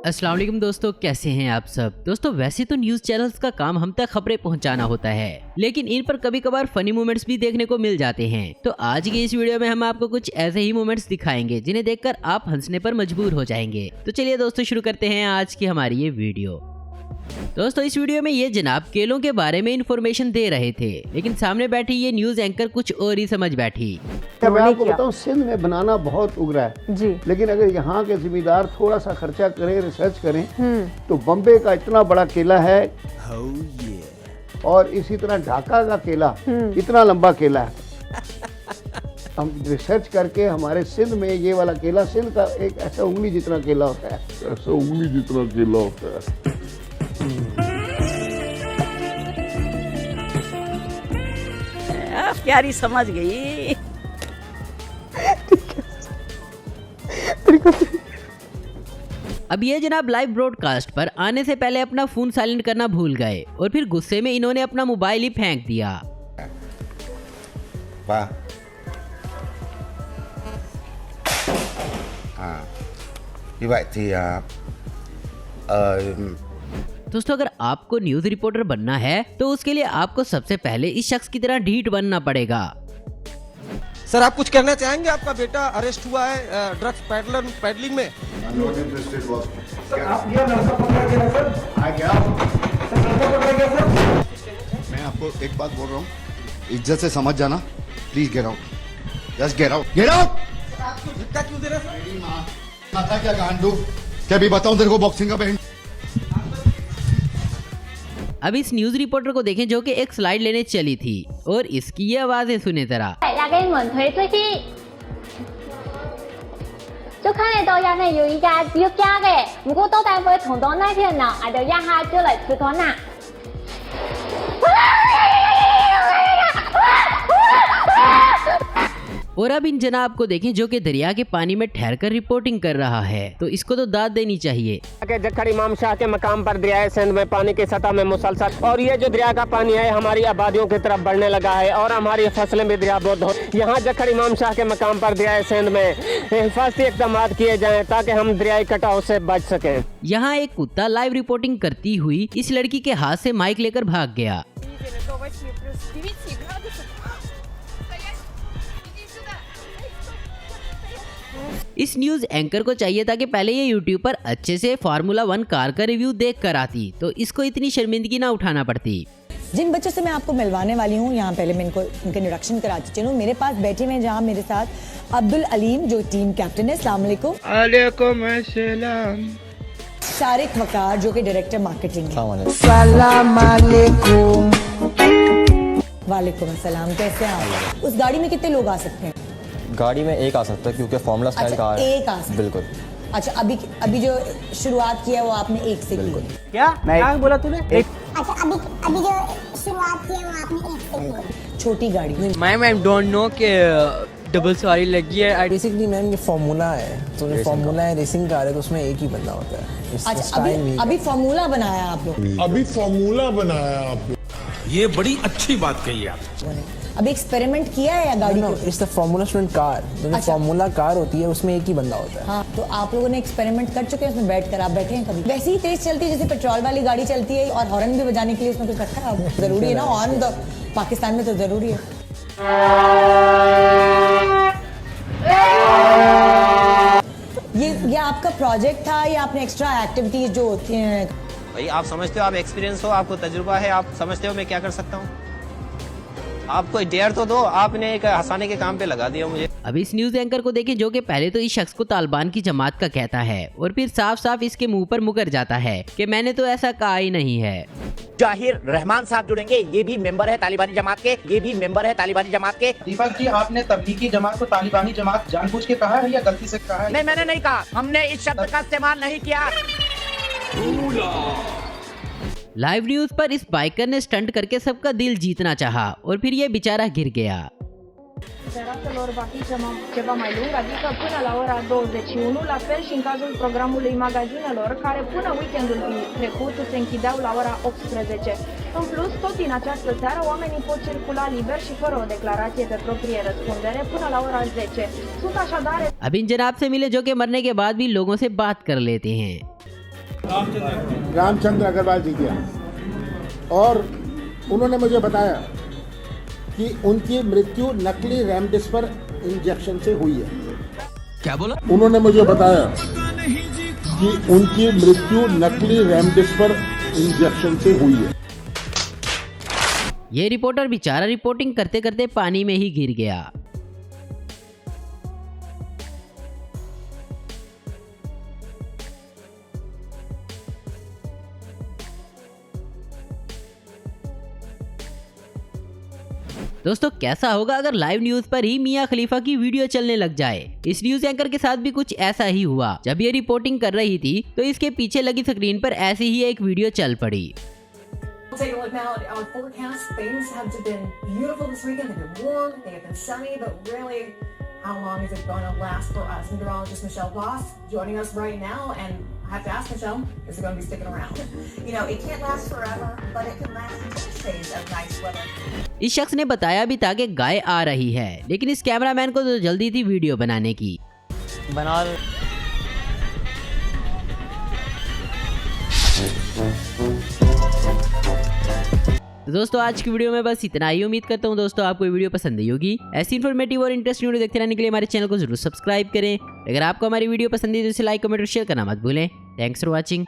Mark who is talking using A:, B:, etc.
A: अस्सलाम वालेकुम दोस्तों, कैसे हैं आप सब। दोस्तों वैसे तो न्यूज चैनल्स का काम हम तक खबरें पहुंचाना होता है, लेकिन इन पर कभी कभार फनी मोमेंट्स भी देखने को मिल जाते हैं। तो आज की इस वीडियो में हम आपको कुछ ऐसे ही मोमेंट्स दिखाएंगे जिन्हें देखकर आप हंसने पर मजबूर हो जाएंगे। तो चलिए दोस्तों शुरू करते हैं आज की हमारी ये वीडियो। दोस्तों इस वीडियो में ये जनाब केलों के बारे में इंफॉर्मेशन दे रहे थे, लेकिन सामने बैठी ये न्यूज एंकर कुछ और ही समझ बैठी।
B: मैं आपको बताऊं, सिंध में बनाना बहुत उग रहा है जी, लेकिन अगर यहाँ के जिम्मेदार थोड़ा सा खर्चा करें, रिसर्च करें तो बम्बे का इतना बड़ा केला है और इसी तरह ढाका का केला इतना लंबा केला है। हम रिसर्च करके हमारे सिंध में ये वाला केला, सिंध का एक ऐसा उंगली जितना केला होता है, ऐसा उंगली जितना केला होता है।
C: प्यारी समझ गई।
A: अब ये जनाब लाइव ब्रॉडकास्ट पर आने से पहले अपना फोन साइलेंट करना भूल गए और फिर गुस्से में इन्होंने अपना मोबाइल ही फेंक दिया।
D: वाह, हाँ, như vậy thì
A: दोस्तों अगर आपको न्यूज रिपोर्टर बनना है तो उसके लिए आपको सबसे पहले इस शख्स की तरह ढीठ बनना पड़ेगा।
E: सर आप कुछ कहना चाहेंगे? आपका बेटा अरेस्ट हुआ है ड्रग्स पैडलिंग में।
B: सर आप ये लड़का पकड़ा गया सर? आ गया सर, लड़का पकड़ा गया सर।
F: मैं आपको एक बात बोल रहा हूँ, इज्जत से समझ जाना। Please get out, just get out, get out.
E: आपको धक्का क्यों दे रहे हैं सर?
F: माता क्या गांडू, क्या भी बताऊं तेरे को बॉक्सिंग का बहन।
A: अब इस न्यूज रिपोर्टर को देखें जो कि एक स्लाइड लेने चली थी और इसकी ये आवाजें सुने जरा।
G: 就看得到人哋有依家要加嘅，唔過到底會同到那天呢，我就一下就嚟吃過啦。
A: और अब इन जनाब को देखें जो कि दरिया के पानी में ठहरकर रिपोर्टिंग कर रहा है, तो इसको तो दाद देनी चाहिए।
H: जखड़ इमाम शाह के मकाम पर दरिया सिंध में पानी की सतह में मुसलसल, और ये जो दरिया का पानी है हमारी आबादियों की तरफ बढ़ने लगा है और हमारी फसलें भी दरियाबोद हो। यहाँ जखड़ इमाम शाह के मकाम पर दरिया सिंध में हिफाजती इक़दाम किए जाएं ताकि हम दरियाई कटाव से बच सकें।
A: यहाँ एक कुत्ता लाइव रिपोर्टिंग करती हुई इस लड़की के हाथ से माइक लेकर भाग गया। इस न्यूज एंकर को चाहिए था कि पहले ये यूट्यूब पर अच्छे से फार्मूला 1 कार का रिव्यू देख कर आती, तो इसको इतनी शर्मिंदगी ना उठाना पड़ती।
I: जिन बच्चों से मैं आपको मिलवाने वाली हूँ, यहाँ पहले मैं इनको इनका इंट्रोडक्शन कराती चलूँ। मेरे पास बैठे हुए जहाँ मेरे साथ अब्दुल अलीम जो टीम कैप्टन है, अस्सलाम वालेकुम।
J: वालेकुम अस्सलाम।
I: शारिक वकार जो कि डायरेक्टर मार्केटिंग है।
J: सलाम वालेकुम।
I: वालेकुम अस्सलाम, कैसे हैं आप? उस गाड़ी में कितने लोग आ सकते हैं?
K: गाड़ी में एक आ सकता है क्योंकि फॉर्मूला स्टाइल कार है।
I: एक आ सकता है,
K: बिल्कुल।
I: अच्छा अभी जो शुरुआत की है वो आपने एक से की।
H: क्या क्या बोला तूने?
G: अच्छा अभी जो शुरुआत की है वो आपने एक से की।
I: छोटी गाड़ी।
J: मैम डोंट नो कि डबल सवारी लगी है।
L: बेसिकली मैम ये फॉर्मूला है, तो ये फॉर्मूला है, रेसिंग कार है, तो उसमें एक ही बंदा होता है।
I: अच्छा अभी फॉर्मूला बनाया आप लोग?
F: अभी फॉर्मूला बनाया आप।
E: ये बड़ी अच्छी बात कही आप।
I: अभी एक्सपेरिमेंट किया है या गाड़ी को?
L: It's the formula student car. जो फॉर्मूला कार होती है उसमें एक ही बंदा होता है।
I: हाँ, तो आप लोगों ने एक्सपेरिमेंट कर चुके हैं उसमें बैठकर? आप बैठे हैं कभी? वैसे ही तेज चलती है जैसे पेट्रोल वाली गाड़ी चलती है, और हॉर्न भी बजाने के लिए उसमें कुछ रखा है? जरूरी है ना हॉर्न, तो पाकिस्तान में तो जरूरी है। ये आपका प्रोजेक्ट था या आपने एक्स्ट्रा एक्टिविटीज जो होती हैं?
H: भाई आप समझते हो, आप एक्सपीरियंस हो, आपको तजुर्बा है, आप समझते हो मैं क्या कर सकता हूँ। आप कोई डेयर तो दो, आपने एक हंसाने के काम पे लगा दिया मुझे।
A: अब इस न्यूज एंकर को देखें जो कि पहले तो इस शख्स को तालिबान की जमात का कहता है और फिर साफ साफ इसके मुंह पर मुकर जाता है कि मैंने तो ऐसा कहा ही नहीं है।
C: जाहिर रहमान साहब जुड़ेंगे, ये भी मेंबर है तालिबानी जमात के, ये भी मेंबर है तालिबानी जमात के।
J: दीपक जी आपने तबलीगी जमात को तालिबानी जमात जानबूझ के कहा है या गलती से कहा है?
C: नहीं मैंने नहीं कहा, हमने इस शब्द का इस्तेमाल नहीं किया।
A: लाइव न्यूज पर इस बाइकर ने स्टंट करके सबका दिल जीतना चाहा और फिर ये बेचारा गिर गया।
M: Terapelor va fi ceva mai lung, adică până la ora 21, la fel și în cazul programului magazinelor, care până weekendul trecut se închideau la ora 18. În plus, tot din această seară, oamenii pot circula liber și fără o declarație de proprie răspundere până la ora 10. Sunt așadar...
A: अब इन जनाब से मिले जो कि मरने के बाद भी लोगों से बात कर लेते हैं।
B: रामचंद्र अग्रवाल जी गया और उन्होंने मुझे बताया कि उनकी मृत्यु नकली रेमडेसिविर इंजेक्शन से हुई है।
E: क्या बोला?
B: उन्होंने मुझे बताया कि उनकी मृत्यु नकली रेमडेसिविर इंजेक्शन से हुई है।
A: ये रिपोर्टर बेचारा रिपोर्टिंग करते करते पानी में ही गिर गया। दोस्तों कैसा होगा अगर लाइव न्यूज पर ही मियां खलीफा की वीडियो चलने लग जाए। इस न्यूज एंकर के साथ भी कुछ ऐसा ही हुआ। जब ये रिपोर्टिंग कर रही थी तो इसके पीछे लगी स्क्रीन पर ऐसी ही एक वीडियो चल पड़ी।
I: Take a look now at our forecast. Things have been beautiful this weekend. They've been warm, they have been sunny, but really, how long is it going to last for us? Meteorologist Michelle Voss joining us right now, and I have to ask Michelle, is it going to be sticking around? You know, it can't last forever, but it can last 6 days of nice weather.
A: इस शख्स ने बताया भी था कि गाय आ रही है, लेकिन इस कैमरामैन को तो जल्दी थी वीडियो बनाने की। तो दोस्तों आज की वीडियो में बस इतना ही। उम्मीद करता हूँ दोस्तों आपको ये वीडियो पसंद आई होगी। ऐसी इन्फॉर्मेटिव और इंटरेस्टिंग वीडियो देखते रहने के लिए हमारे चैनल को जरूर सब्सक्राइब करें। अगर आपको हमारी वीडियो पसंद है तो इसे लाइक कमेंट और शेयर करना मत भूलें। Thanks for watching.